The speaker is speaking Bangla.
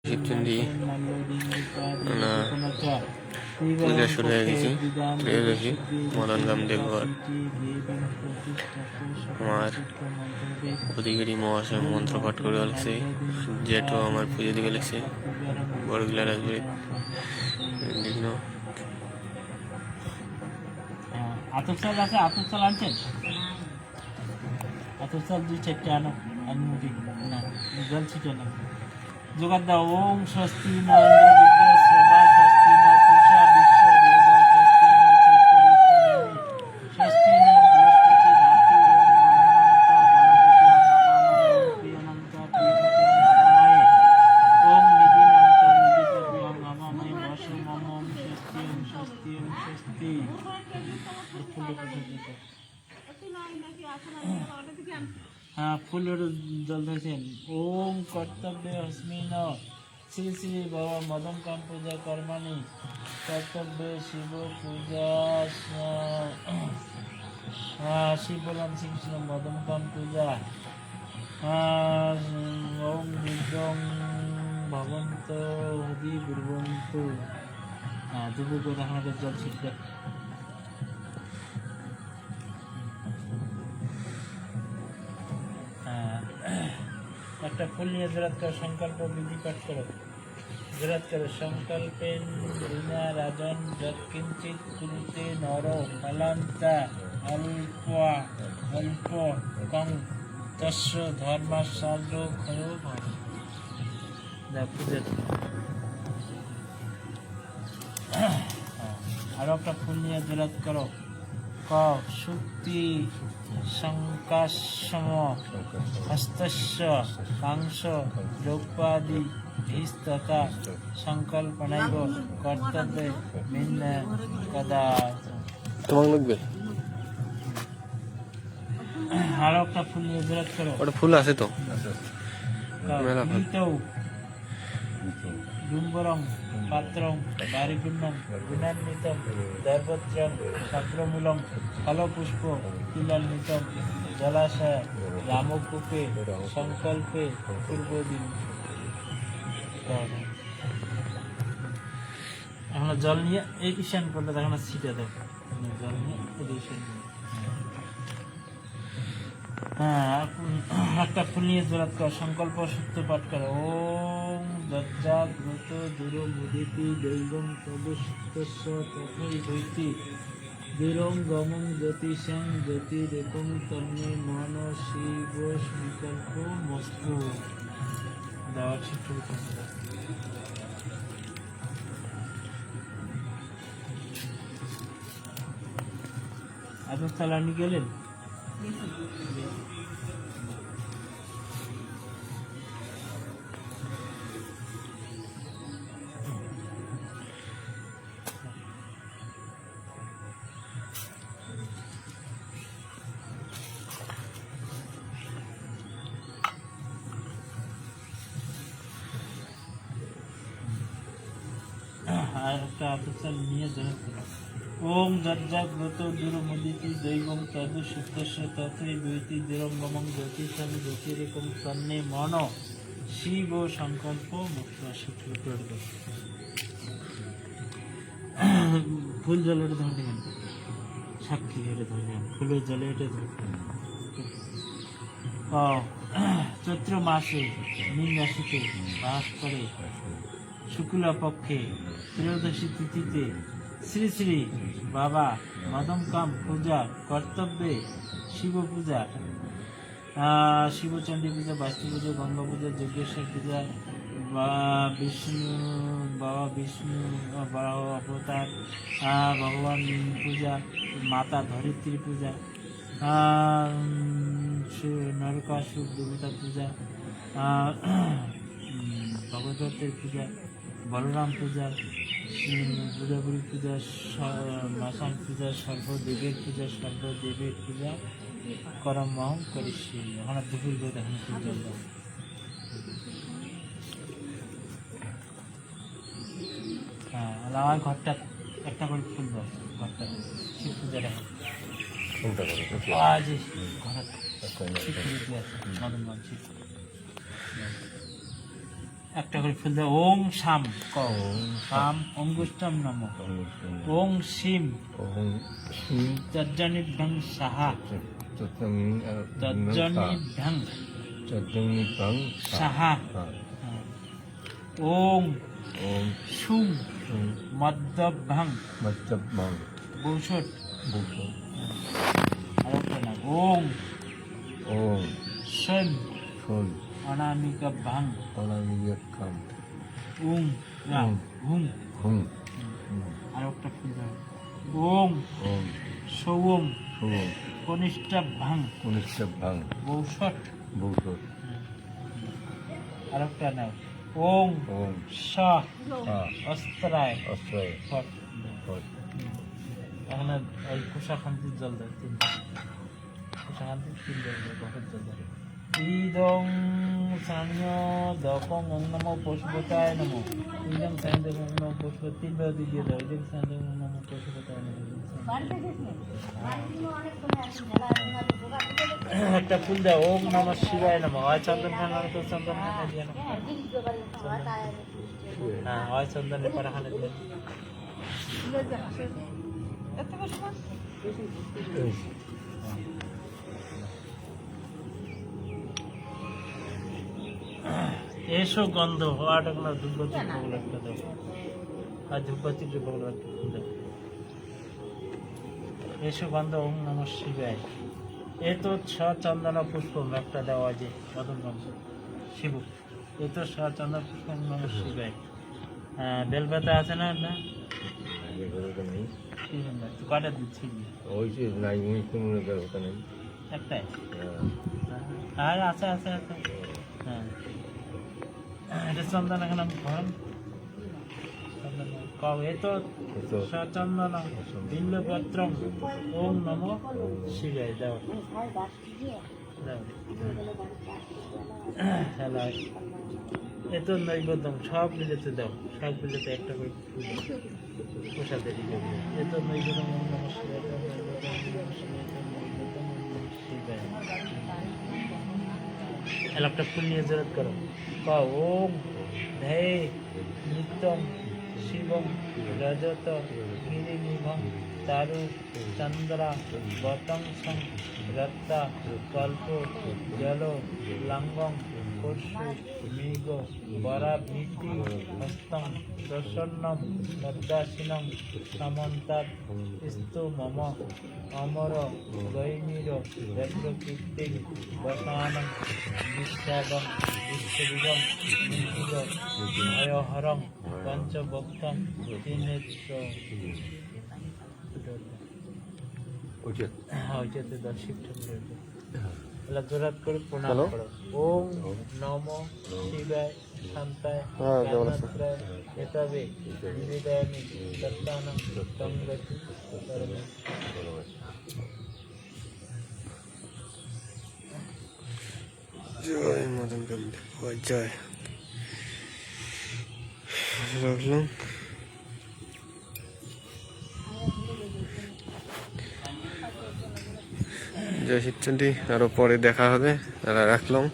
শিবচন্ডী পূজা শুরু হয়ে গেছে। ত্রয়োদশী মদন কামদেব ঘর আমার অধিকারী মহাশয় মন্ত্র পাঠ করে লাগছে। জেঠো আমার পুজো দিকে লাগছে। বড়গুলা রাখবে বিঘ্ন আতর চাল আছে, আতর চাল আনছেন? আতর চাল 2-4টে আনো, মুড়ি না জল ছিটো না, জোগাড় দাও। ওম স্বস্তি ন ইন্দ্র বিদ্যা শ্রবা স্বস্তি ন পূষা বিশ্ব বেদ স্বস্তি ন বৃহস্পতি ধাতু ওম নমন্ত প্রিয়নন্ত গণানায় ওম নিধিনন্ত নিধিপতি নমামে বসম ওম স্বস্তি ওম স্বস্তি ওম স্বস্তি। হ্যাঁ, ফুলের জল ধরেছেন। ওম কর্তব্যে হস্মিন শ্রী শ্রী বাবা মদন কাম পূজা কর্মাণি কর্তব্যে শিব পূজা শিব বলরাম শ্রীকৃষ্ণ মদন কাম পূজা ওম দিব্যং ভবন্ত হরি ব্রুবন্তু। দুপুর করে আমাদের জল ছিটবে। একটা ফুল নিয়ে জেরাত করো, সংকল্প বিধি পাঠ করো। জেরাত করো সংকল্পেন ঋণা রাজন যৎকিঞ্চিৎ কুরুতে নর ফলান্তা অল্প অল্প কং তস্য ধর্মাসার্য ক্ষয় ভব। আরো একটা ফুল নিয়ে জেরাত করো। ক শুক্তি শঙ্কাশম হস্তস্য কাংশ দ্রৌপদী ভিস্ততা সংকল্পনাইব কর্তব্যে ভিন্ন কদা। তোমার লাগবে? আরো একটা ফুল নিয়ে জেরাত করো। ওটা ফুল আছে তো ডুম্বরং পাত্রং বারিপূর্ণং গুণান্বিতং দৈবত্রং শাস্ত্রমূলং ফলপুষ্প কিলান্বিতং জলাশয় রামকূপে সংকল্পে পূর্বদিন। এখন জল নিয়ে এই ঈশান করলে তখন ছিটে দাও। জল নিয়ে ঈশান একটা ফুল নিয়ে জোরাত কর, সংকল্প সূত্র পাঠ করো। ওম যজ্জাগ্রত দূর মুদিতি দৈবং তদুষ্টস্য তথৈ বৈতি দূরং গমং জ্যোতিষং জ্যোতিরেকং তন্মে মন শিব সংকল্প মস্তু। দেওয়া ঠিক আপনার চালানি গেলেন? আর একটা আতর নিয়ে জেনে করো। ওম যজ্জাগ্রত দূরমুদিতি দৈবং তদু সুপ্তস্য তথৈ বৈতি দূরঙ্গমং জ্যোতিষং জ্যোতিরেকং তন্মে মন শিব সংকল্প মুক্ত। ফুল জলে এটা ধরতে গেল, সাক্ষী এটা ধরতে গেল, ফুলের জলে এটা ধরতে গেল। চৈত্র মাসে মীন রাশিতে বাস করে শুক্লা পক্ষে ত্রয়োদশী তিথিতে শ্রী শ্রী বাবা মদনকাম পূজা কর্তব্যে শিব পূজা শিবচণ্ডী পূজা বাস্তু পূজা গঙ্গা পূজা যজ্ঞেশ্বর পূজা বাবা বিষ্ণু বরাহ অবতার ভগবান পূজা মাতা ধরিত্রী পূজা নরকাসুর দেবতা পূজা ভগবতের পূজা বলরাম পূজা দুর্গাপুরী পূজা মাসান পূজা সর্বদেবের পূজা সর্বদেবের পূজা করম করিস। ওখানে দুপুর করে এখন পূজা দাও। হ্যাঁ, আমার ঘরটা একটা করে ফুল দাও। ঘরটা শিব পূজাটা আজ ঘর শিব পুজো আছে মদন শিব। একটা করে ফুল দাও। ওং শাম ক শাম অঙ্গুষ্টম নম ওং শিম তজ্জনিভ্যং সাহা তজ্জনিভ্যং সাহা ওং সুং মদ্যভ্যং বৌষট আরেকটা নাম ওং শন অনামিকাভ্যং উং হুম আরেকটা ফুল দাও। ওং সৌম কনিষ্ঠাভ্যং বৌষট আরেকটা নাও। ওং স অস্ত্রায় ফট। এখন ওই কুশাখান্তির জল দেয়, কুশাখান্তির তিন জল দেয়, ঘটের জল দেয়। ইদং সান্য দপং ওং নমো পশুপতায় নমো ইদং সান্য দপং ওং নমো পশুপত তিনবার দিয়ে দাও। ইদং সান্য ওং নমো পশুপতায় নমো। একটা ফুল দাও। ওম নমঃ শিবায় নমঃ। হয় চন্দন খান তো চন্দন খান দিয়ে নাও। হ্যাঁ হয় চন্দনের পাড়াখানে দিয়ে এসো গন্ধ হওয়াটা কোনো ধূপবতীর বগল একটা দাও। আর ধূপবতীর বগল একটা ফুল দাও। এসো গন্ধ ওম নমঃ শিবায়। এ তো চন্দন পুষ্পম একটা দেওয়া যে কদম গন্ধ শিব। এ তো চন্দন পুষ্পম নমঃ শিবায়। হ্যাঁ বেলপাতা আছে না? না কটা দিচ্ছি একটাই। আর আছে আছে আছে। হ্যাঁ এটা চন্দন এখন আমি ঘর এ তো চন্দন বিল্লপত্র ওম নমঃ শিবায় দাও। হ্যালো এ তো নৈবেদ্য সব মিলেতে দাও, সব মিলেতে একটা করে প্রসাদের এ তো নৈবেদ্য ওম নমঃ শিবায় একটা ফুল নিয়ে জরত করো। ওম ধে নিত্যম শিবম রজত গিরিনিভং তারু চন্দ্রা বতংসং রত্তা কল্প জল লাঙ্গম পরশু মৃগ বরাভীতি হস্তং প্রসন্নম পদ্মাসীনং সমন্তাৎ স্তু মম অমর গৈনীর ব্যগ্রকীর্তি বসানং বিশ্বাগম বিশ্ববিগম নিখিল ভয়হরং পঞ্চভক্তং ত্রিনেত্র। ওইটাতে দর্শিক ঠাকুর এলা জোরাত করে প্রণাম করো। ওম নমঃ শিবায় শান্তায় জ্ঞানাত্রায় হেতবে বিবিধানি দত্তানং তঙ্গতি পরমে। জয় মদন কালী জয়। রাখলাম। জয় শিবচন্ডী। আরো পরে দেখা হবে। রাখলাম।